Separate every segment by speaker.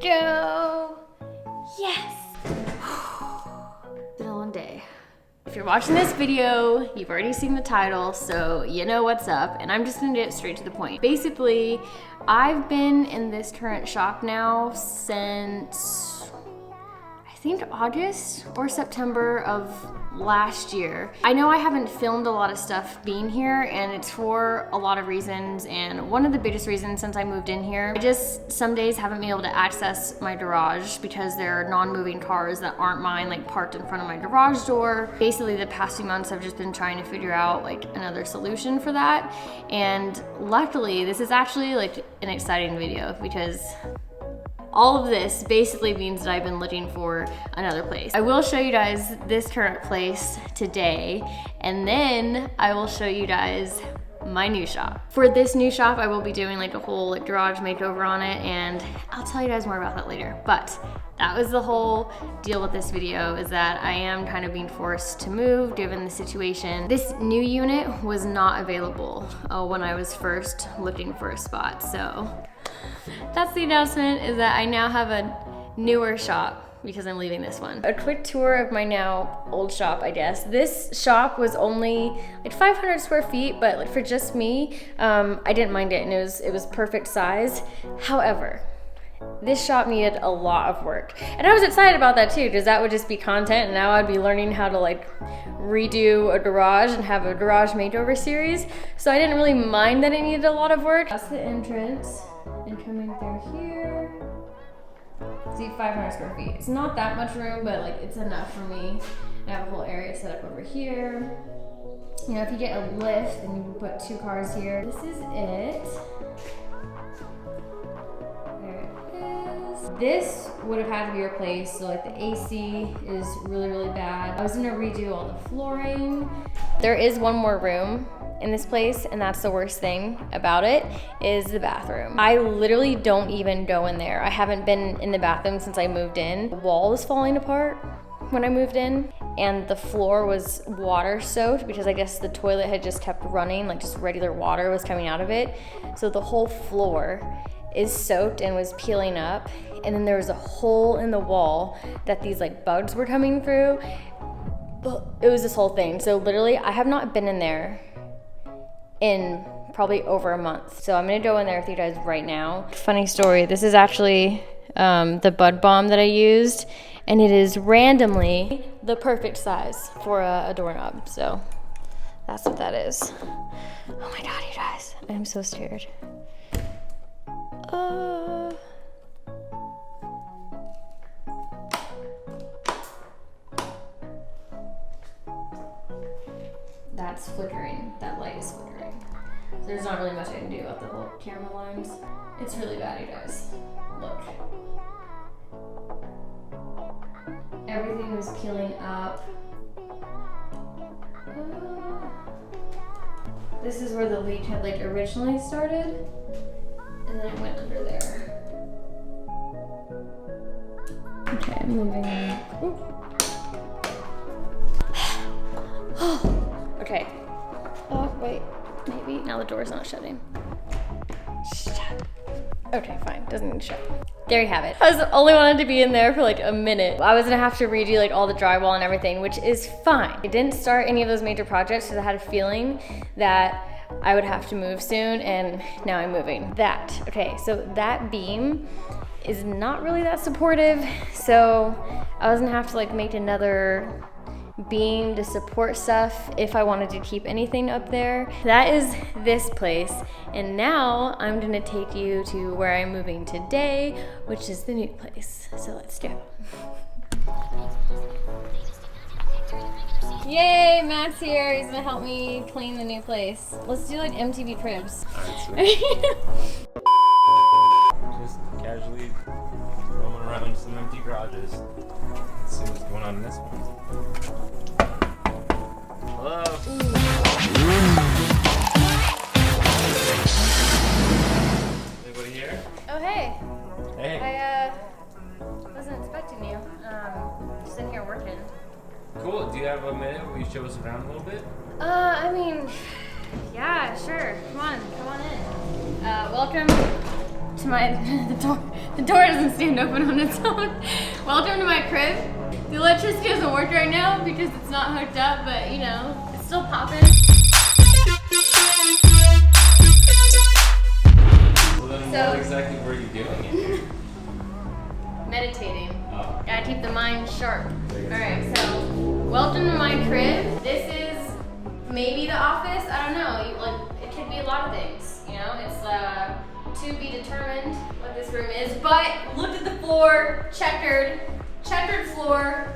Speaker 1: go. Yes. Been a long day. If you're watching this video, you've already seen the title, so you know what's up, and I'm just gonna get straight to the point. Basically, I've been in this current shop now since, I think August or September of last year. I know I haven't filmed a lot of stuff being here, and it's for a lot of reasons, and one of the biggest reasons since I moved in here, I just some days haven't been able to access my garage because there are non-moving cars that aren't mine like parked in front of my garage door. Basically the past few months I've just been trying to figure out like another solution for that, and luckily this is actually like an exciting video because all of this basically means that I've been looking for another place. I will show you guys this current place today, and then I will show you guys my new shop. For this new shop, I will be doing like a whole like garage makeover on it, and I'll tell you guys more about that later. But that was the whole deal with this video, is that I am kind of being forced to move given the situation. This new unit was not available when I was first looking for a spot, so that's the announcement, is that I now have a newer shop because I'm leaving this one. A quick tour of my now old shop, I guess. This shop was only like 500 square feet, but like for just me, I didn't mind it, and it was perfect size. However, this shop needed a lot of work. And I was excited about that too, because that would just be content, and now I'd be learning how to like redo a garage and have a garage makeover series. So I didn't really mind that it needed a lot of work. That's the entrance. And coming through here, see, 500 square feet. It's not that much room, but like it's enough for me. I have a whole area set up over here. You know, if you get a lift, then you can put 2 cars here. This is it. There it is. This would have had to be replaced, so like the AC is really, really bad. I was gonna redo all the flooring. There is one more room in this place, and that's the worst thing about it, is the bathroom. I literally don't even go in there. I haven't been in the bathroom since I moved in. The wall was falling apart when I moved in, and the floor was water soaked because I guess the toilet had just kept running, like just regular water was coming out of it. So the whole floor is soaked and was peeling up, and then there was a hole in the wall that these like bugs were coming through. It was this whole thing. So literally I have not been in there in probably over a month. So I'm gonna go in there with you guys right now. Funny story, this is actually the bud balm that I used, and it is randomly the perfect size for a doorknob. So that's what that is. Oh my God, you guys, I am so scared. That's flickering, that light is flickering. So there's not really much I can do about the whole camera lines. It's really bad, you guys. Look. Everything was peeling up. This is where the leak had like originally started, and then it went under there. Okay, I'm moving. Okay. Oh, wait. Maybe. Now the door's not shutting. Shut. Okay, fine. Doesn't need to shut. There you have it. I only wanted to be in there for like a minute. I was gonna have to redo like all the drywall and everything, which is fine. I didn't start any of those major projects because I had a feeling that I would have to move soon, and now I'm moving. Okay, so that beam is not really that supportive, so I was gonna have to like make another beam to support stuff if I wanted to keep anything up there. That is this place, and now I'm gonna take you to where I'm moving today, which is the new place. So let's go. Yay, Matt's here. He's gonna help me clean the new place. Let's do like MTV Cribs.
Speaker 2: Alright, just casually roaming around some empty garages. Let's see what's going on in this one. Hello. Anybody here?
Speaker 1: Oh, hey.
Speaker 2: Hey.
Speaker 1: I wasn't expecting you. Just in here working.
Speaker 2: Cool. Do you have a minute? Will you show us around a little bit?
Speaker 1: I mean, yeah, sure. Come on in. Welcome to my, the door doesn't stand open on its own. Welcome to my crib. The electricity doesn't work right now because it's not hooked up, but you know, it's still popping.
Speaker 2: Well then what exactly were you doing in here?
Speaker 1: Meditating.
Speaker 2: Oh.
Speaker 1: Gotta keep the mind sharp. Alright, so welcome to my crib. This is maybe the office. I don't know. It could be a lot of things. You know, it's to be determined what this room is. But look at the floor, checkered floor.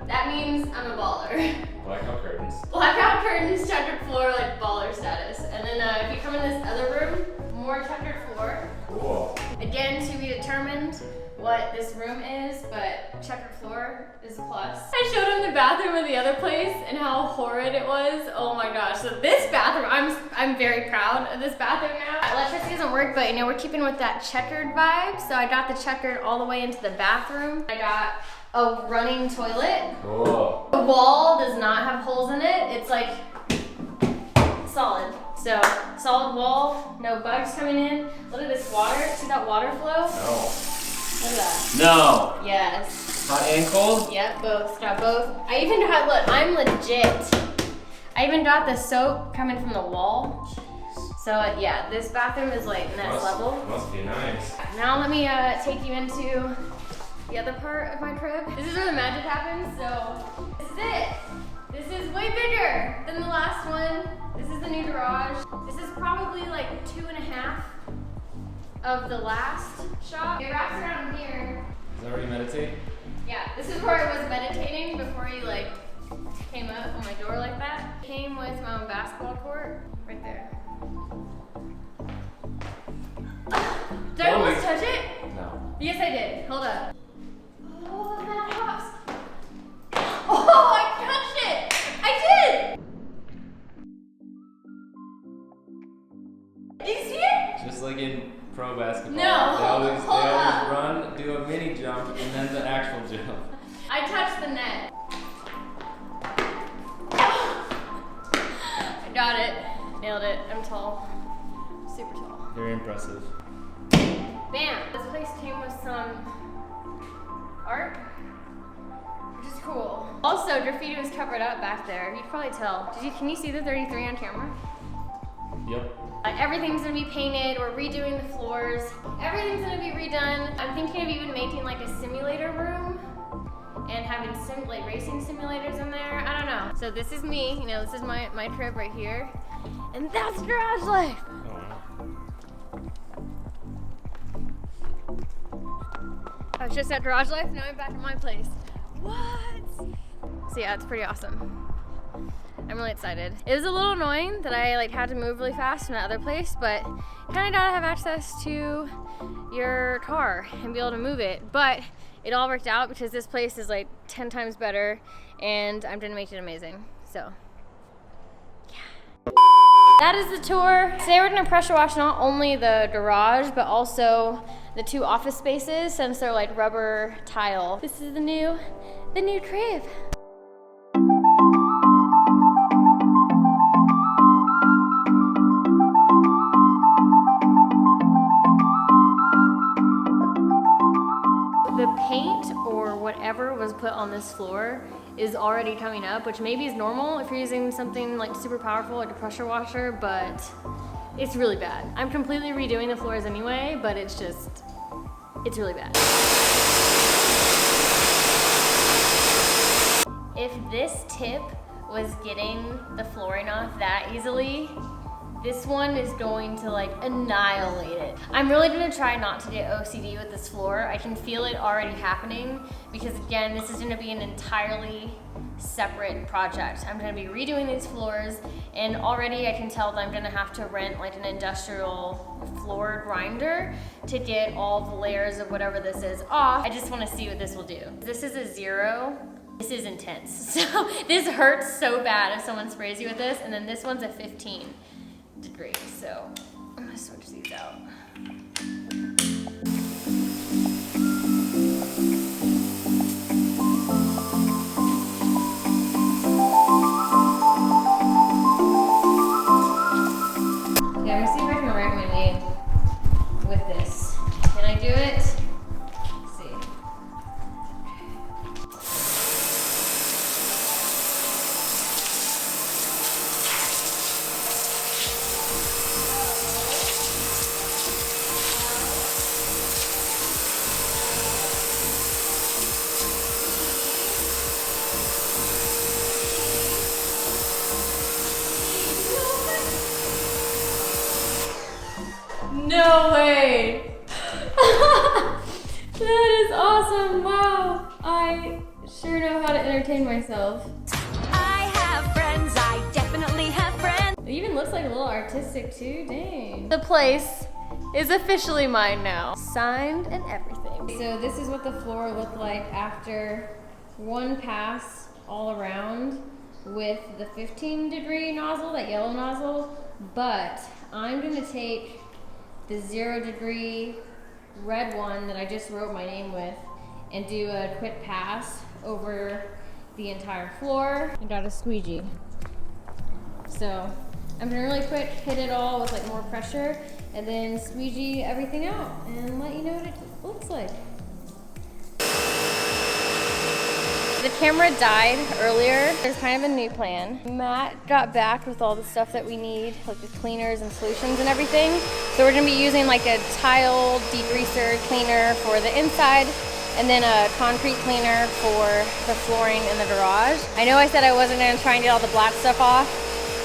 Speaker 1: That means I'm a baller.
Speaker 2: Blackout curtains.
Speaker 1: Blackout curtains, checkered floor, like baller status. And then if you come in this other room, more checkered floor.
Speaker 2: Cool.
Speaker 1: Again, to be determined what this room is, but checkered floor is a plus. I showed him the bathroom of the other place and how horrid it was. Oh my gosh. So this bathroom, I'm very proud of this bathroom now. Electricity doesn't work, but you know, we're keeping with that checkered vibe. So I got the checkered all the way into the bathroom. I got a running toilet.
Speaker 2: Cool.
Speaker 1: The wall does not have holes in it. It's like solid. So solid wall, no bugs coming in. Look at this water. See that water flow?
Speaker 2: No.
Speaker 1: Look at that.
Speaker 2: No.
Speaker 1: Yes.
Speaker 2: Hot and cold?
Speaker 1: Yep, both. Got both. I even got, look, I'm legit. I even got the soap coming from the wall. So yeah, this bathroom is like next level.
Speaker 2: Must be nice.
Speaker 1: Now let me take you into the other part of my crib. This is where the magic happens, so this is it. This is way bigger than the last one. This is the new garage. This is probably like 2.5 of the last shop. It wraps around here.
Speaker 2: Is that where you meditate?
Speaker 1: Yeah, this is where I was meditating before you like came up on my door like that. Came with my own basketball court right there. Did I almost touch it?
Speaker 2: No.
Speaker 1: Yes, I did. Hold up. Oh, that hops. Oh, I touched it. I did. Did you see it?
Speaker 2: Just like in pro basketball.
Speaker 1: No,
Speaker 2: They always
Speaker 1: hold up.
Speaker 2: run, do a mini jump, and then the actual jump.
Speaker 1: I touched the net. I got it. Nailed it. I'm tall. Super tall.
Speaker 2: Very impressive.
Speaker 1: Bam! This place came with some art, which is cool. Also, graffiti was covered up back there. You can probably tell. Can you see the 33 on camera?
Speaker 2: Yep.
Speaker 1: Everything's gonna be painted. We're redoing the floors. Everything's gonna be redone. I'm thinking of even making like a simulator room and having like racing simulators in there. I don't know. So this is me. You know, this is my crib right here, and that's garage life. I was just at Garage Life, now I'm back at my place. What? So yeah, it's pretty awesome. I'm really excited. It was a little annoying that I like had to move really fast from that other place, but kind of gotta have access to your car and be able to move it. But it all worked out because this place is like 10 times better and I'm gonna make it amazing. So yeah. That is the tour. Today we're gonna pressure wash not only the garage, but also the 2 office spaces since they're like rubber tile. This is the new crib. The paint or whatever was put on this floor is already coming up, which maybe is normal if you're using something like super powerful like a pressure washer, but it's really bad. I'm completely redoing the floors anyway, but it's really bad. If this tip was getting the flooring off that easily, this one is going to like annihilate it. I'm really gonna try not to get OCD with this floor. I can feel it already happening because again, this is gonna be an entirely separate project. I'm gonna be redoing these floors and already I can tell that I'm gonna have to rent like an industrial floor grinder to get all the layers of whatever this is off. I just wanna see what this will do. This is a 0. This is intense. So this hurts so bad if someone sprays you with this, and then this one's a 15 degrees. So I'm gonna switch these out. Okay, I'm gonna see if I can write my name with this. No way. That is awesome. Wow. I sure know how to entertain myself.
Speaker 3: I have friends, I definitely have friends.
Speaker 1: It even looks like a little artistic too, dang. The place is officially mine now. Signed and everything. So this is what the floor looked like after one pass all around with the 15-degree nozzle, that yellow nozzle, but I'm gonna take the 0-degree red one that I just wrote my name with and do a quick pass over the entire floor. I got a squeegee. So I'm gonna really quick hit it all with like more pressure and then squeegee everything out and let you know what it looks like. The camera died earlier. There's kind of a new plan. Matt got back with all the stuff that we need, like the cleaners and solutions and everything. So we're gonna be using like a tile degreaser cleaner for the inside and then a concrete cleaner for the flooring in the garage. I know I said I wasn't gonna try and get all the black stuff off,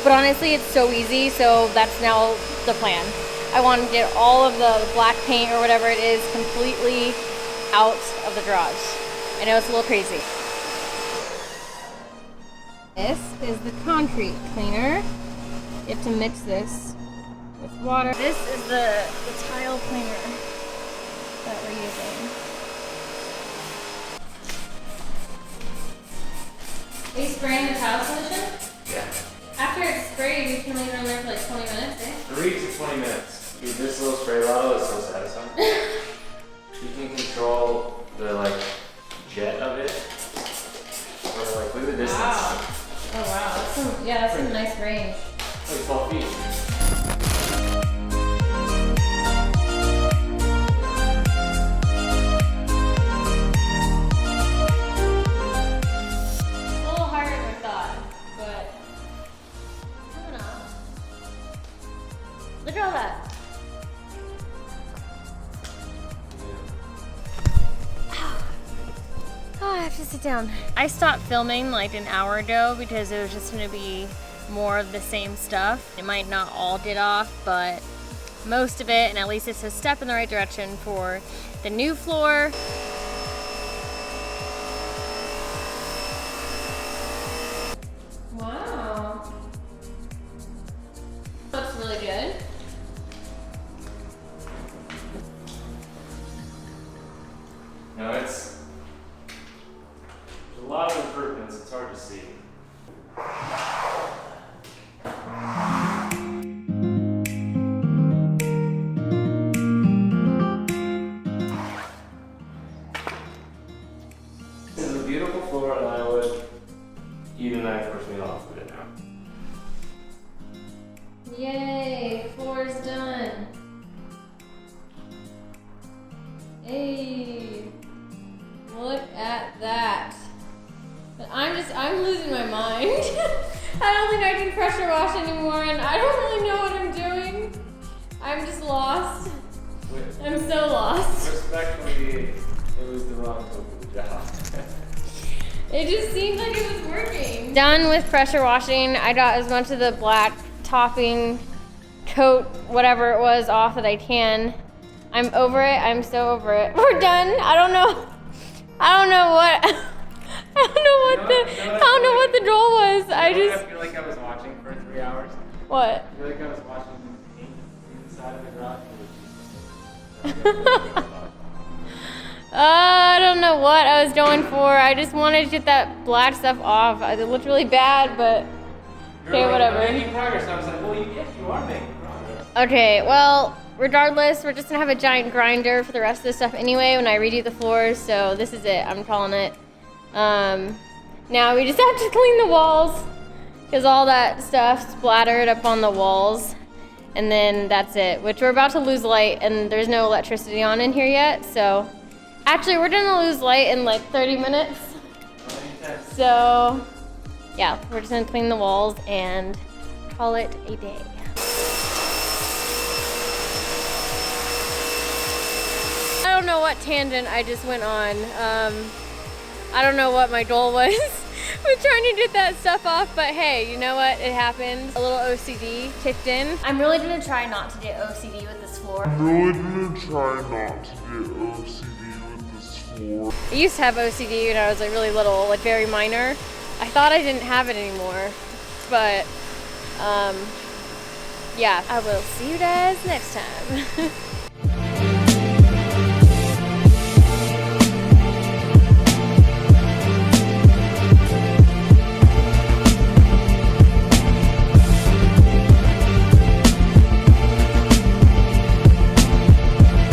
Speaker 1: but honestly it's so easy, so that's now the plan. I want to get all of the black paint or whatever it is completely out of the garage. I know it's a little crazy. This is the concrete cleaner. You have to mix this with water. This is the tile cleaner that we're using. Are you spraying the tile solution?
Speaker 2: Yeah.
Speaker 1: After it's sprayed, you can leave it on there for like 20 minutes, eh?
Speaker 2: 3 to 20 minutes. Dude, this little spray bottle is so satisfying. You can control the like jet of it. Or like, look at the distance.
Speaker 1: Wow. Oh wow, that's some nice range.
Speaker 2: Like 12 feet.
Speaker 1: It's a little harder than I thought, but I don't know. Look at all that. Oh, I have to sit down. I stopped filming like an hour ago because it was just gonna be more of the same stuff. It might not all get off, but most of it, and at least it's a step in the right direction for the new floor. Wow. Looks really good.
Speaker 2: No, there's a lot of improvements. It's hard to see. This is a beautiful floor, and I would eat a knife push me off with it now.
Speaker 1: Yay, floor's done. Hey, look at that. But I'm losing my mind. I don't think I can pressure wash anymore and I don't really know what I'm doing. I'm just lost. I'm so lost.
Speaker 2: Respectfully, it was the wrong tool for the job.
Speaker 1: It just seemed like it was working. Done with pressure washing. I got as much of the black topping, coat, whatever it was off that I can. I'm over it. I'm so over it. We're done. I don't know what the goal was.
Speaker 2: I feel like I was watching for 3 hours.
Speaker 1: What?
Speaker 2: I feel like I was watching the paint inside of the garage.
Speaker 1: I don't know what I was going for. I just wanted to get that black stuff off. It looked really bad, but okay, whatever.
Speaker 2: You're making progress. I was like, well, yes, you are making progress.
Speaker 1: Okay, well, regardless, we're just gonna have a giant grinder for the rest of the stuff anyway when I redo the floors, so this is it. I'm calling it. Now we just have to clean the walls because all that stuff splattered up on the walls, and then that's it, which we're about to lose light and there's no electricity on in here yet, so actually we're gonna lose light in like 30 minutes. So yeah, we're just gonna clean the walls and call it a day. I don't know what tangent I just went on. I don't know what my goal was. We're trying to get that stuff off, but hey, you know what? It happens. A little OCD kicked in. I'm really gonna try not to get OCD with this floor. I used to have OCD when I was like really little, like very minor. I thought I didn't have it anymore, but yeah. I will see you guys next time.